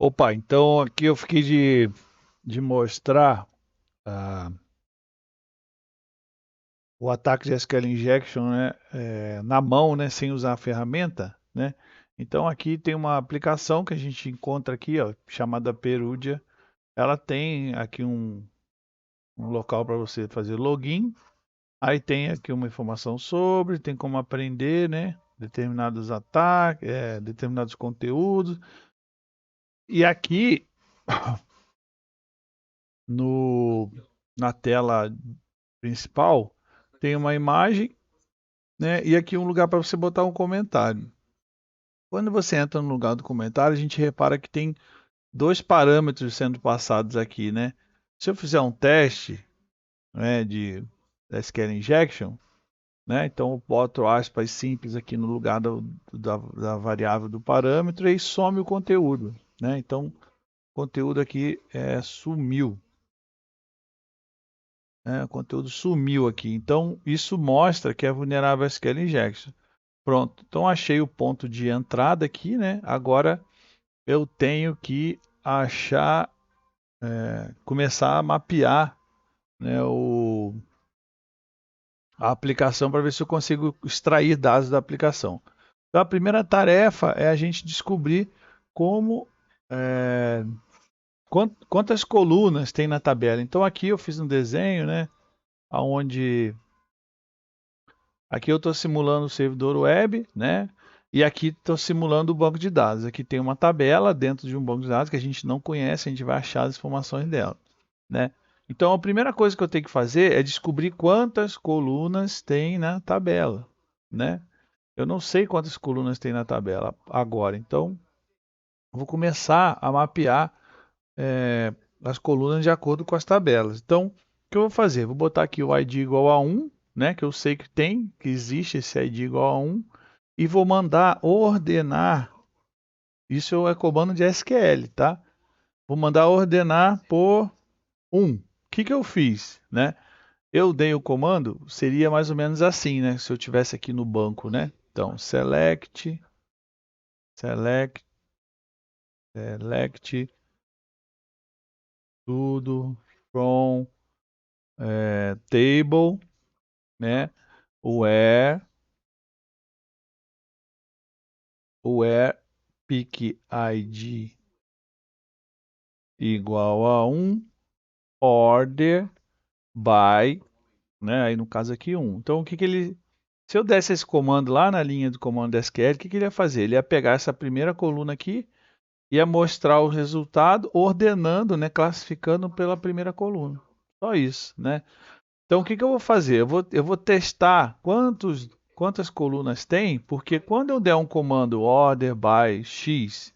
Opa, então aqui eu fiquei de mostrar ah, o ataque de SQL Injection, né, na mão, né, sem usar a ferramenta, né? Então aqui tem uma aplicação que a gente encontra aqui, ó, chamada Perudia. Ela tem aqui um local para você fazer login. Aí tem aqui uma informação sobre, tem como aprender, né, determinados ataques, determinados conteúdos. E aqui no, na tela principal tem uma imagem, né? E aqui um lugar para você botar um comentário. Quando você entra no lugar do comentário, a gente repara que tem dois parâmetros sendo passados aqui, né? Se eu fizer um teste, né, de SQL Injection, né? Então eu boto aspas simples aqui no lugar da variável do parâmetro e some o conteúdo, né? Então o conteúdo aqui sumiu. O conteúdo sumiu aqui. Então, isso mostra que é vulnerável a SQL Injection. Pronto. Então, achei o ponto de entrada aqui, né? Agora, eu tenho que achar, começar a mapear, né, a aplicação para ver se eu consigo extrair dados da aplicação. Então, a primeira tarefa é a gente descobrir como, é, quantas colunas tem na tabela. Então, aqui eu fiz um desenho, né? Onde aqui eu estou simulando o servidor web, né? E aqui estou simulando o banco de dados. Aqui tem uma tabela dentro de um banco de dados que a gente não conhece, a gente vai achar as informações dela, né? Então a primeira coisa que eu tenho que fazer é descobrir quantas colunas tem na tabela, né? Eu não sei quantas colunas tem na tabela agora, então vou começar a mapear as colunas de acordo com as tabelas. Então, o que eu vou fazer? Vou botar aqui o ID igual a 1, né? Que eu sei que tem, que existe esse ID igual a 1, e vou mandar ordenar. Isso é comando de SQL, tá? Vou mandar ordenar por 1. O que eu fiz, né? Eu dei o comando, seria mais ou menos assim, né? Se eu tivesse aqui no banco, né? Então, select, select tudo from table, né? Where pick ID igual a 1, order by, né? Aí no caso aqui 1. Então o que que ele, se eu desse esse comando lá na linha do comando SQL, o que que ele ia fazer? Ele ia pegar essa primeira coluna aqui, ia mostrar o resultado ordenando, né? Classificando pela primeira coluna. Só isso, né? Então o que que eu vou fazer? Eu vou testar quantas colunas tem, porque quando eu der um comando order by x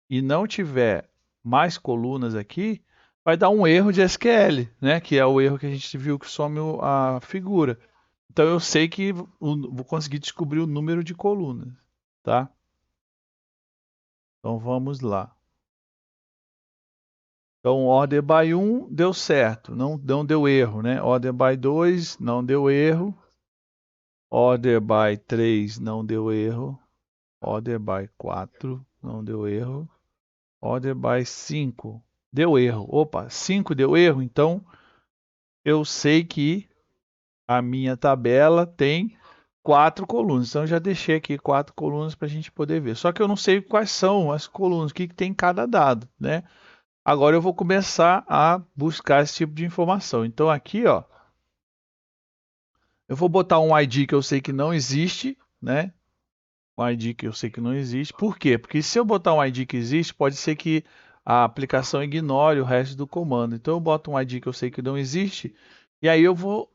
e não tiver mais colunas aqui, vai dar um erro de SQL, né? Que é o erro que a gente viu que some a figura. Então eu sei que vou conseguir descobrir o número de colunas, tá? Então vamos lá. Então order by 1 deu certo, não deu erro, né? Order by 2 não deu erro. Order by 3 não deu erro. Order by 4 não deu erro. Order by 5 deu erro. Opa, 5 deu erro, então eu sei que a minha tabela tem 4 colunas. Então eu já deixei aqui 4 colunas para a gente poder ver. Só que eu não sei quais são as colunas, o que tem em cada dado, né? Agora eu vou começar a buscar esse tipo de informação. Então aqui, ó, eu vou botar um ID que eu sei que não existe, né? Um ID que eu sei que não existe. Por quê? Porque se eu botar um ID que existe, pode ser que a aplicação ignore o resto do comando. Então eu boto um ID que eu sei que não existe e aí eu vou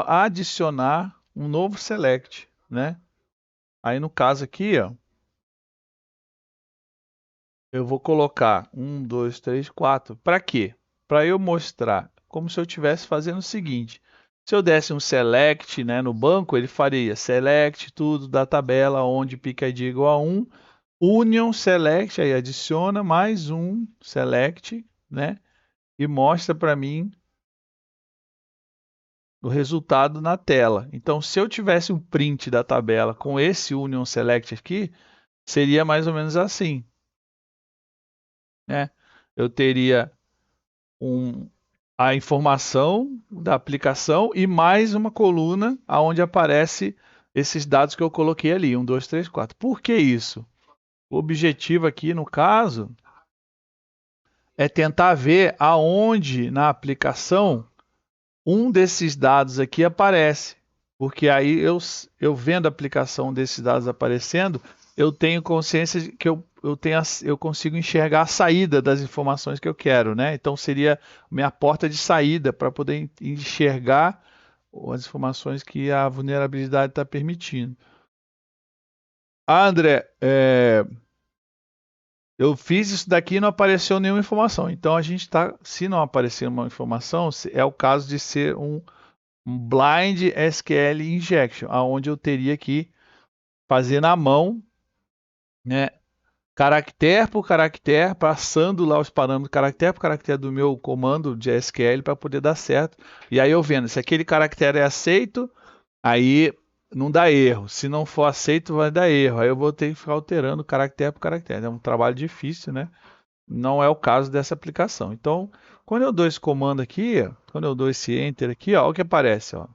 adicionar um novo select, né? Aí no caso aqui, ó, eu vou colocar 1, 2, 3, 4. Para quê? Para eu mostrar como se eu estivesse fazendo o seguinte. Se eu desse um select, né, no banco, ele faria select tudo da tabela onde pick ID igual a 1, union select, aí adiciona mais um select, né, e mostra para mim o resultado na tela. Então, se eu tivesse um print da tabela com esse union select aqui, seria mais ou menos assim. né? Eu teria um, a informação da aplicação e mais uma coluna onde aparece esses dados que eu coloquei ali, 1, 2, 3, 4. Por que isso? O objetivo aqui, no caso, é tentar ver aonde na aplicação um desses dados aqui aparece. Porque aí eu vendo a aplicação desses dados aparecendo, eu tenho consciência de que eu consigo enxergar a saída das informações que eu quero, né? Então seria minha porta de saída para poder enxergar as informações que a vulnerabilidade está permitindo. Ah, André, eu fiz isso daqui e não apareceu nenhuma informação. Então a gente está, se não aparecer uma informação, é o caso de ser um blind SQL injection, aonde eu teria que fazer na mão, né, caractere por caractere, passando lá os parâmetros caractere por caractere do meu comando de SQL para poder dar certo. E aí eu vendo se aquele caractere é aceito, aí não dá erro. Se não for aceito, vai dar erro. Aí eu vou ter que ficar alterando caractere por caractere. É um trabalho difícil, né? Não é o caso dessa aplicação. Então, quando eu dou esse comando aqui, quando eu dou esse enter aqui, ó, olha o que aparece, ó.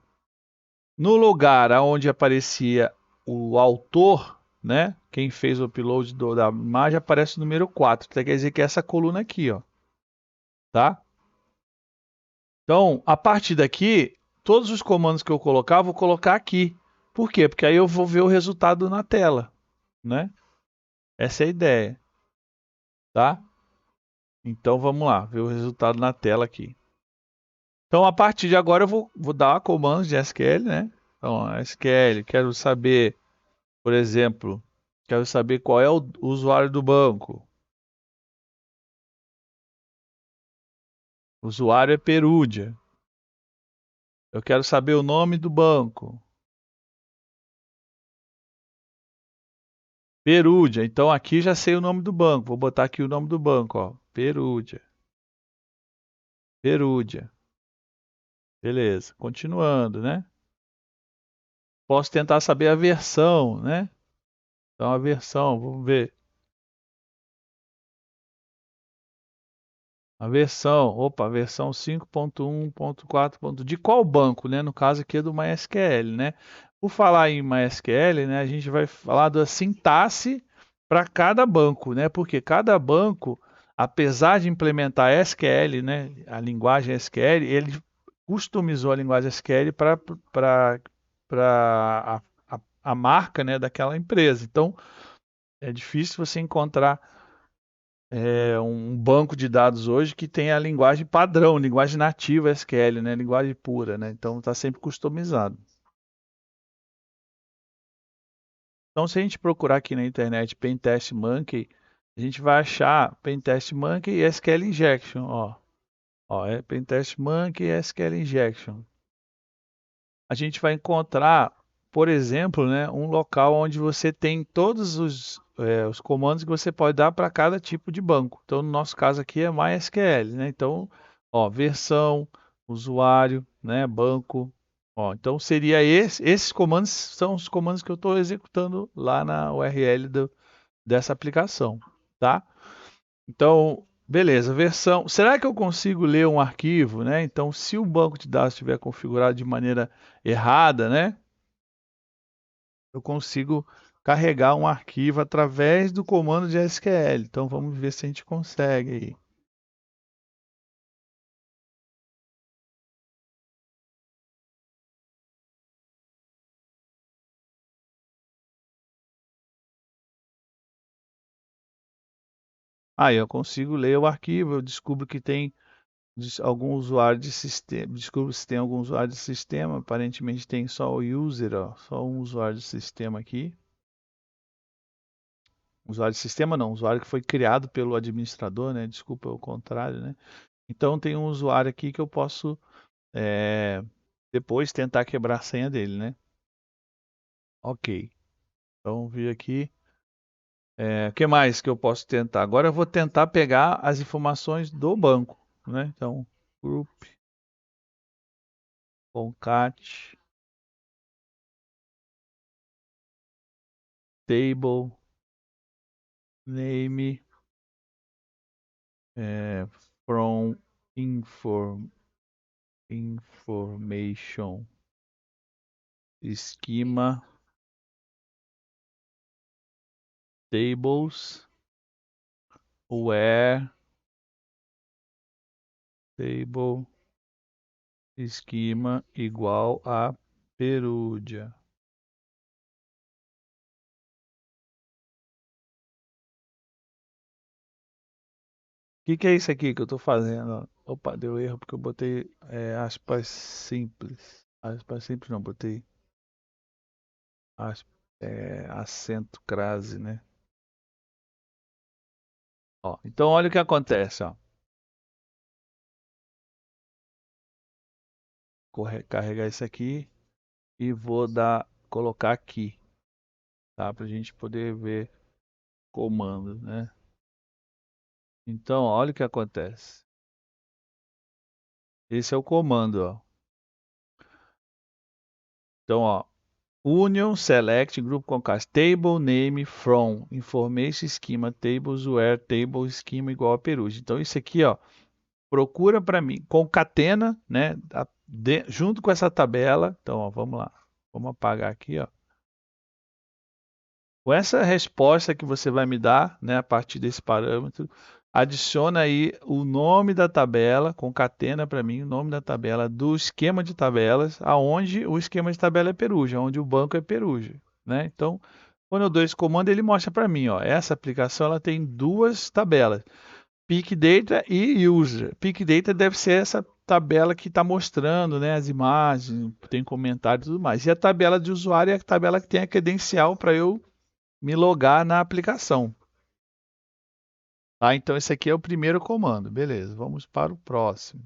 No lugar onde aparecia o autor, né? Quem fez o upload da imagem, aparece o número 4. Então, quer dizer que é essa coluna aqui, ó, tá? Então, a partir daqui, todos os comandos que eu colocar, vou colocar aqui. Por quê? Porque aí eu vou ver o resultado na tela, né? Essa é a ideia, tá? Então, vamos lá, ver o resultado na tela aqui. Então, a partir de agora, eu vou dar comandos de SQL, né? Então, SQL, quero saber, por exemplo, quero saber qual é o usuário do banco. O usuário é Perúdia. Eu quero saber o nome do banco. Perúdia. Então aqui já sei o nome do banco. Vou botar aqui o nome do banco, ó. Perúdia. Perúdia. Beleza. Continuando, né? Posso tentar saber a versão, né? Então a versão, vamos ver. A versão, opa, a versão 5.1.4. De qual banco, né? No caso aqui é do MySQL, né? Por falar em MySQL, né, a gente vai falar da sintaxe para cada banco, né? Porque cada banco, apesar de implementar SQL, né, a linguagem SQL, ele customizou a linguagem SQL para a marca, né, daquela empresa. Então, é difícil você encontrar um banco de dados hoje que tem a linguagem padrão, linguagem nativa SQL, né? Linguagem pura, né? Então está sempre customizado. Então se a gente procurar aqui na internet Pentest Monkey, a gente vai achar Pentest Monkey e SQL Injection, ó. Ó, é Pentest Monkey e SQL Injection. A gente vai encontrar, por exemplo, né, um local onde você tem todos os comandos que você pode dar para cada tipo de banco. Então, no nosso caso aqui é MySQL, né? Então, ó, versão, usuário, né, banco. Ó, então seria esses comandos são os comandos que eu estou executando lá na URL dessa aplicação, tá? Então, beleza, versão. Será que eu consigo ler um arquivo, né? Então, se o banco de dados estiver configurado de maneira errada, né? Eu consigo carregar um arquivo através do comando de SQL. Então, vamos ver se a gente consegue aí. Aí, eu consigo ler o arquivo, eu descubro que tem algum usuário de sistema, descubro se tem algum usuário de sistema, aparentemente tem só o user, ó, só um usuário de sistema aqui. Usuário de sistema não, usuário que foi criado pelo administrador, né? Desculpa, é o contrário, né? Então tem um usuário aqui que eu posso depois tentar quebrar a senha dele, né? Ok. Então vi aqui. O que mais que eu posso tentar? Agora eu vou tentar pegar as informações do banco, né? Então, group, concat, table, name, from information schema tables where table schema igual a Perugia. O que é isso aqui que eu estou fazendo? Opa, deu erro porque eu botei aspas simples. Aspas simples não, botei acento crase, né? Ó, então olha o que acontece, ó. Carregar isso aqui e vou colocar aqui, tá? Para a gente poder ver comando, né? Então, olha o que acontece. Esse é o comando, ó. Então, ó, Union Select Group Concat Table Name From Information Schema Tables Where Table Schema igual a Perugia. Então, isso aqui, ó, procura para mim, concatena, né? Junto com essa tabela. Então, ó, vamos lá. Vamos apagar aqui, ó. Com essa resposta que você vai me dar, né, a partir desse parâmetro, adiciona aí o nome da tabela, concatena para mim o nome da tabela do esquema de tabelas, aonde o esquema de tabela é Perugia, onde o banco é Perugia, né? Então, quando eu dou esse comando, ele mostra para mim, ó, essa aplicação ela tem duas tabelas, Peak Data e User. Peak Data deve ser essa tabela que está mostrando, né, as imagens, tem comentário e tudo mais. E a tabela de usuário é a tabela que tem a credencial para eu me logar na aplicação. Tá? Então esse aqui é o primeiro comando. Beleza, vamos para o próximo.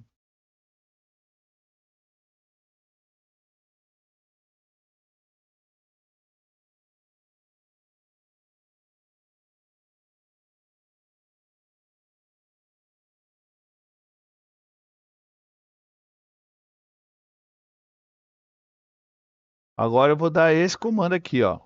Agora eu vou dar esse comando aqui, ó.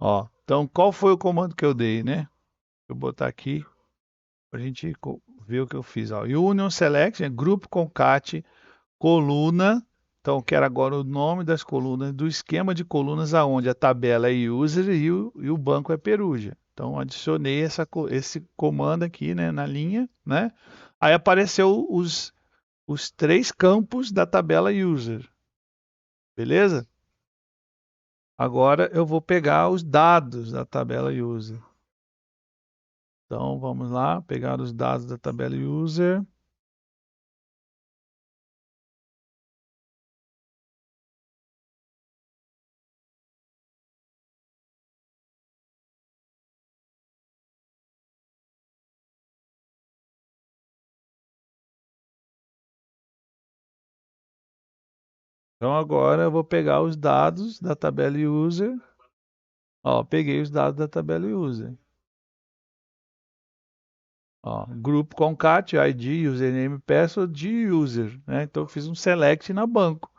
Ó, então qual foi o comando que eu dei, né? Vou botar aqui para a gente ver o que eu fiz. Ó. Union Select, né? Grupo Concat, coluna. Então, quero agora o nome das colunas, do esquema de colunas aonde a tabela é user e o banco é Perugia. Então, adicionei esse comando aqui, né, na linha, né? Aí apareceu os três campos da tabela user, beleza? Agora eu vou pegar os dados da tabela user. Então, vamos lá, pegar os dados da tabela user. Então agora eu vou pegar os dados da tabela user. Ó, peguei os dados da tabela user. Ó, grupo concat, ID, username, password de user, né? Então eu fiz um select na banco.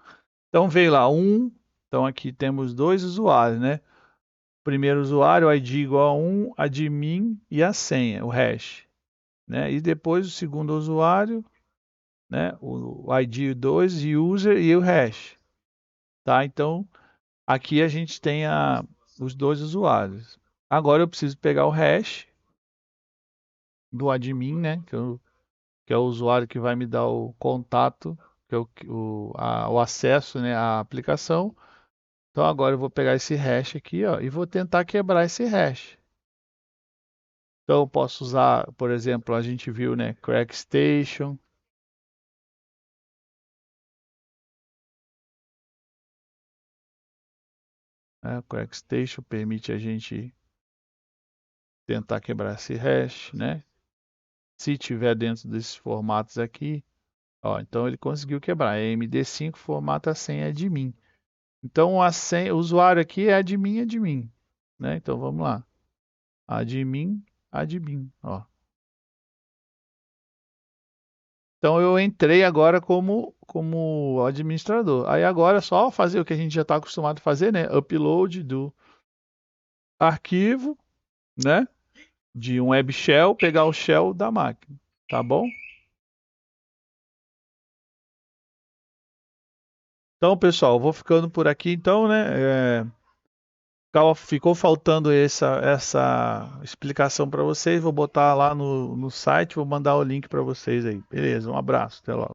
Então veio lá um, então aqui temos dois usuários, né? Primeiro usuário, ID igual a 1, admin e a senha, o hash, né? E depois o segundo usuário, né? O ID 2 e user e o hash, tá? Então aqui a gente tem os dois usuários. Agora eu preciso pegar o hash do admin, né? Que é o usuário que vai me dar o contato, que é o acesso, né, à aplicação. Então agora eu vou pegar esse hash aqui, ó, e vou tentar quebrar esse hash. Então eu posso usar, por exemplo, a gente viu, né, CrackStation. Né, CrackStation permite a gente tentar quebrar esse hash, né? Se tiver dentro desses formatos aqui, ó, então ele conseguiu quebrar. É MD5 formata a senha admin. Então a senha, o usuário aqui é admin. né? Então vamos lá. Admin, ó. Então eu entrei agora como administrador. Aí agora é só fazer o que a gente já está acostumado a fazer, né? Upload do arquivo, né? De um web shell, pegar o shell da máquina, tá bom? Então, pessoal, eu vou ficando por aqui então, né? Ficou faltando essa explicação para vocês. Vou botar lá no site, vou mandar o link para vocês aí. Beleza, um abraço, até logo.